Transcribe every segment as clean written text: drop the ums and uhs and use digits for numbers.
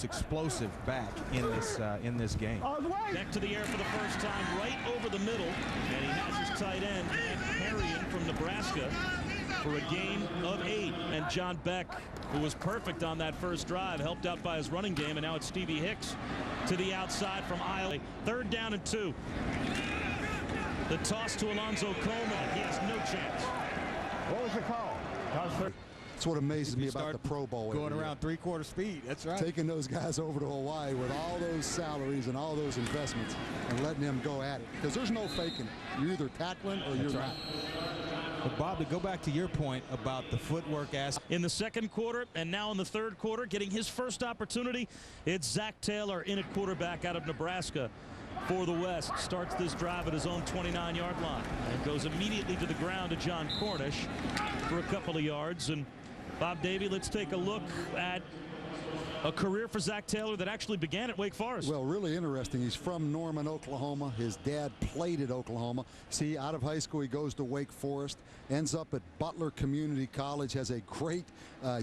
explosive back in this game. Back to the air for the first time, right over the middle, and he has his tight end, Herian from Nebraska, for a gain of 8. And John Beck, who was perfect on that first drive, helped out by his running game, and now it's Stevie Hicks to the outside from Iowa. 3rd down and 2. The toss to Alonzo Coleman. He has no chance. What was the call? That's what amazes me about the Pro Bowl. Going around 3/4 speed. That's right. Taking those guys over to Hawaii with all those salaries and all those investments and letting them go at it. Because there's no faking it. You're either tackling or you're not. But Bob, to go back to your point about the footwork aspect. In the 2nd quarter and now in the 3rd quarter, getting his first opportunity, it's Zach Taylor in at quarterback out of Nebraska for the West. Starts this drive at his own 29-yard line and goes immediately to the ground to John Cornish for a couple of yards. And Bob Davey, let's take a look at a career for Zach Taylor that actually began at Wake Forest. Well, really interesting. He's from Norman, Oklahoma. His dad played at Oklahoma. See, out of high school, he goes to Wake Forest, ends up at Butler Community College, has a great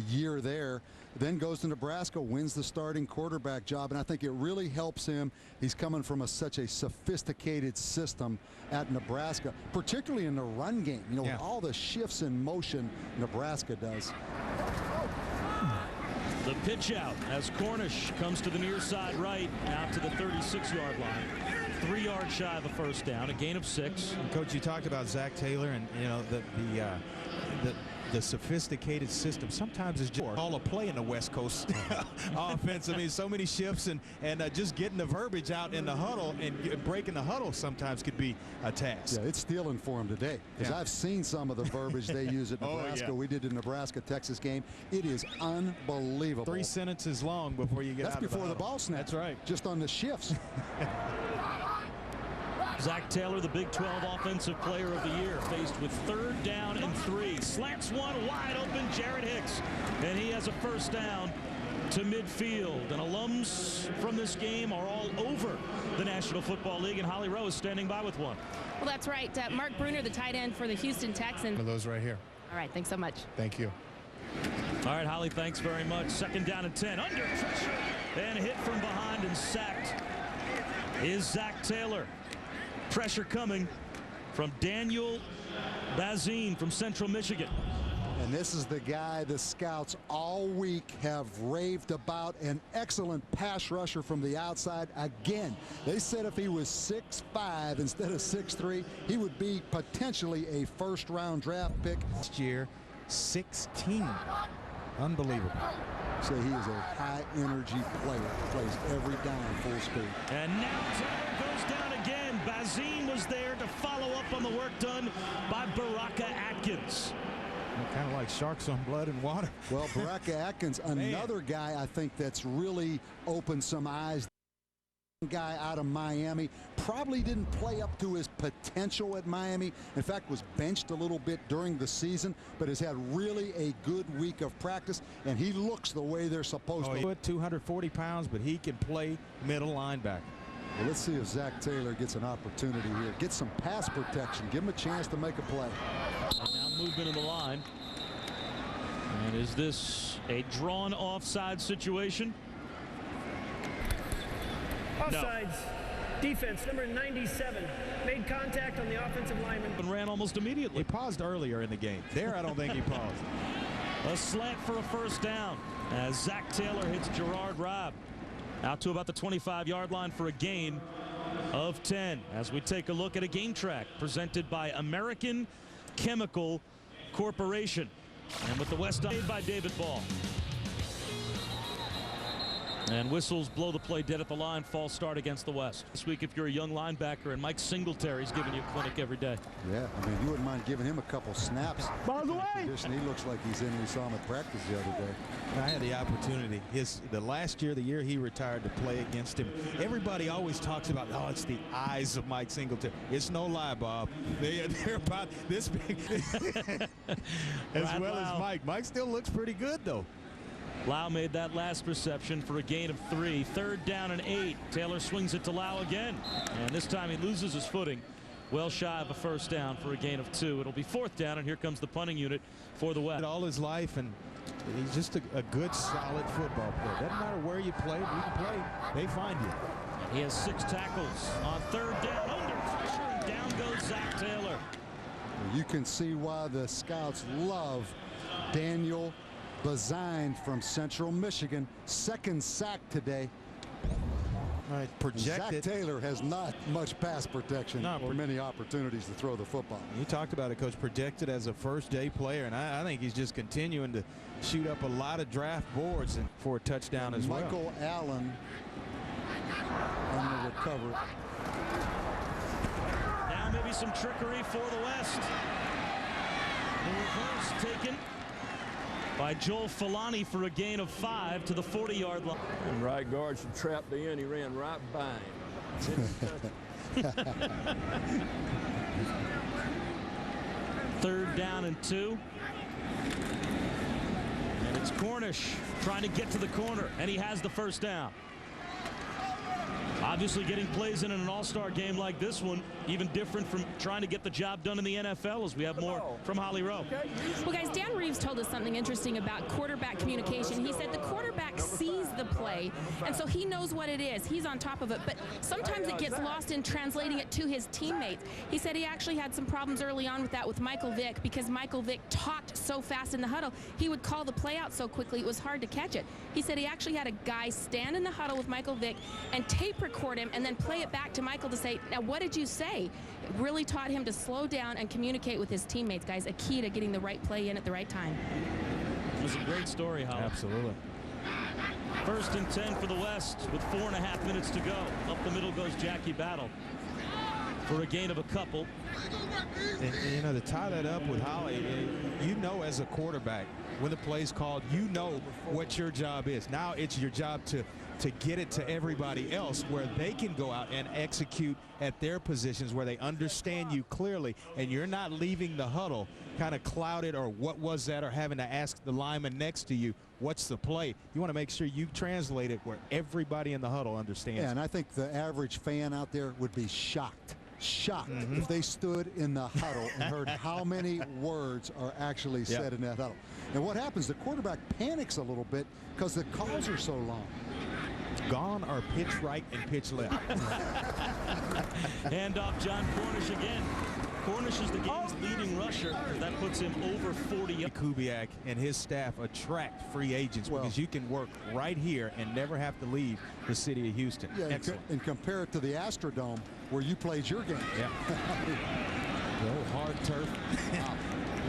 year there, then goes to Nebraska, wins the starting quarterback job, and I think it really helps him. He's coming from such a sophisticated system at Nebraska, particularly in the run game. You know, with all the shifts in motion Nebraska does. The pitch out as Cornish comes to the near side right, out to the 36-yard line. 3 yards shy of a first down, a gain of 6. And Coach, you talked about Zach Taylor and, you know, the sophisticated system. Sometimes it's just all a play in the West Coast offense. I mean, so many shifts and just getting the verbiage out in the huddle and breaking the huddle sometimes could be a task. Yeah, it's stealing for him today. Because I've seen some of the verbiage they use at Nebraska. We did the Nebraska-Texas game. It is unbelievable. 3 sentences long before you get out of the before huddle. the ball snap. That's right. Just on the shifts. Zach Taylor, the Big 12 Offensive Player of the Year, faced with 3rd down and 3. Slants one wide open, Jared Hicks, and he has a first down to midfield. And alums from this game are all over the National Football League, and Holly Rowe is standing by with one. Well, that's right. Mark Bruner, the tight end for the Houston Texans. One of those right here. All right, thanks so much. Thank you. All right, Holly, thanks very much. 2nd down and 10. Under pressure and hit from behind and sacked is Zach Taylor. Pressure coming from Daniel Bazine from Central Michigan. And this is the guy the scouts all week have raved about, an excellent pass rusher from the outside. Again, they said if he was 6'5" instead of 6'3", he would be potentially a 1st-round draft pick. Last year, 16. Unbelievable. So he is a high-energy player. Plays every down full speed. And now Taylor goes down again. Bazine was there to follow up on the work done by Baraka Atkins. Kind of like sharks on blood and water. Well, Baraka Atkins, another guy I think that's really opened some eyes. Guy out of Miami, probably didn't play up to his potential at Miami. In fact, was benched a little bit during the season, but has had really a good week of practice, and he looks the way they're supposed to. 240 pounds, but he can play middle linebacker. Well, let's see if Zach Taylor gets an opportunity here. Get some pass protection. Give him a chance to make a play. And now movement in the line. And is this a drawn offside situation? Offsides. No. Defense number 97 made contact on the offensive lineman and ran almost immediately. He paused earlier in the game. There, I don't think he paused. A slant for a first down as Zach Taylor hits Gerard Robb out to about the 25-yard line for a gain of 10. As we take a look at a game track presented by American Chemical Corporation, and with the West made by David Ball. And whistles blow the play dead at the line. False start against the West. This week, if you're a young linebacker, and Mike Singletary's giving you a clinic every day. Yeah, I mean, you wouldn't mind giving him a couple snaps. Ball's away. He looks like he's in. We saw him at practice the other day. I had the opportunity. The last year, the year he retired, to play against him. Everybody always talks about, oh, it's the eyes of Mike Singletary. It's no lie, Bob. They're about this big. As right, well as Mike. Mike still looks pretty good, though. Lau made that last reception for a gain of 3. 3rd down and 8. Taylor swings it to Lau again, and this time he loses his footing well shy of a first down for a gain of 2. It'll be 4th down, and here comes the punting unit for the West. All his life, and he's just a good, solid football player. Doesn't matter where you play, you can play, they find you. He has 6 tackles on 3rd down, under pressure, and down goes Zach Taylor. You can see why the scouts love Daniel Bazine from Central Michigan. 2nd sack today. All right, projected. Zach Taylor has not much pass protection or many opportunities to throw the football. You talked about it, Coach. Projected as a first-day player, and I think he's just continuing to shoot up a lot of draft boards for a touchdown as well. Michael Allen on the recovery. Now maybe some trickery for the West. The reverse taken by Joel Filani for a gain of 5 to the 40-yard line. And right guard should trap the end. He ran right by him. 3rd down and 2. And it's Cornish trying to get to the corner, and he has the first down. Obviously getting plays in an all-star game like this one, even different from trying to get the job done in the NFL, as we have more from Holly Rowe. Well, guys, Dan Reeves told us something interesting about quarterback communication. He said the quarterback sees the play, and so he knows what it is. He's on top of it, but sometimes it gets lost in translating it to his teammates. He said he actually had some problems early on with that with Michael Vick, because Michael Vick talked so fast in the huddle. He would call the play out so quickly it was hard to catch it. He said he actually had a guy stand in the huddle with Michael Vick and tape record him and then play it back to Michael to say, now what did you say? It really taught him to slow down and communicate with his teammates, guys. A key to getting the right play in at the right time. It was a great story, Holly. Absolutely. 1st and 10 for the West with 4.5 minutes to go. Up the middle goes Jackie Battle for a gain of a couple. And you know, to tie that up with Holly, you know, as a quarterback, when the play's called, you know what your job is. Now it's your job to get it to everybody else where they can go out and execute at their positions where they understand you clearly, and you're not leaving the huddle kind of clouded or what was that, or having to ask the lineman next to you what's the play. You want to make sure you translate it where everybody in the huddle understands. Yeah, and I think the average fan out there would be shocked if they stood in the huddle and heard how many words are actually said in that huddle. And what happens, the quarterback panics a little bit because the calls are so long. Gone or pitch right and pitch left. Handoff John Cornish again. Cornish is the game's leading rusher. That puts him over 40. Kubiak and his staff attract free agents because you can work right here and never have to leave the city of Houston. Yeah, excellent. And compare it to the Astrodome where you played your game. Yeah. The hard turf.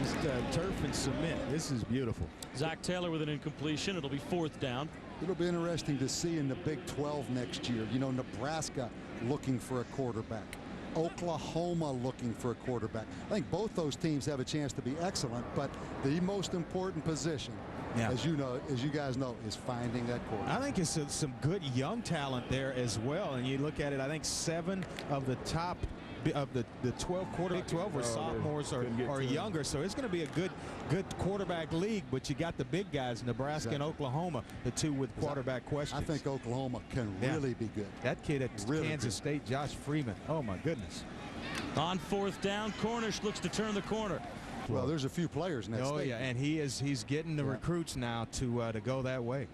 Just turf and cement. This is beautiful. Zach Taylor with an incompletion. It'll be 4th down. It'll be interesting to see in the Big 12 next year. You know, Nebraska looking for a quarterback. Oklahoma looking for a quarterback. I think both those teams have a chance to be excellent, but the most important position, as you guys know, is finding that quarterback. I think it's some good young talent there as well. And you look at it, I think 7 of the top of the 12 quarterback 12 were sophomores or younger, so it's going to be a good quarterback league. But you got the big guys, Nebraska and Oklahoma, the 2 with quarterback questions. I think Oklahoma can really be good. That kid at Kansas State, Josh Freeman, oh my goodness. On 4th down, Cornish looks to turn the corner. Well, there's a few players next. Oh yeah, and he's getting the recruits now to go that way.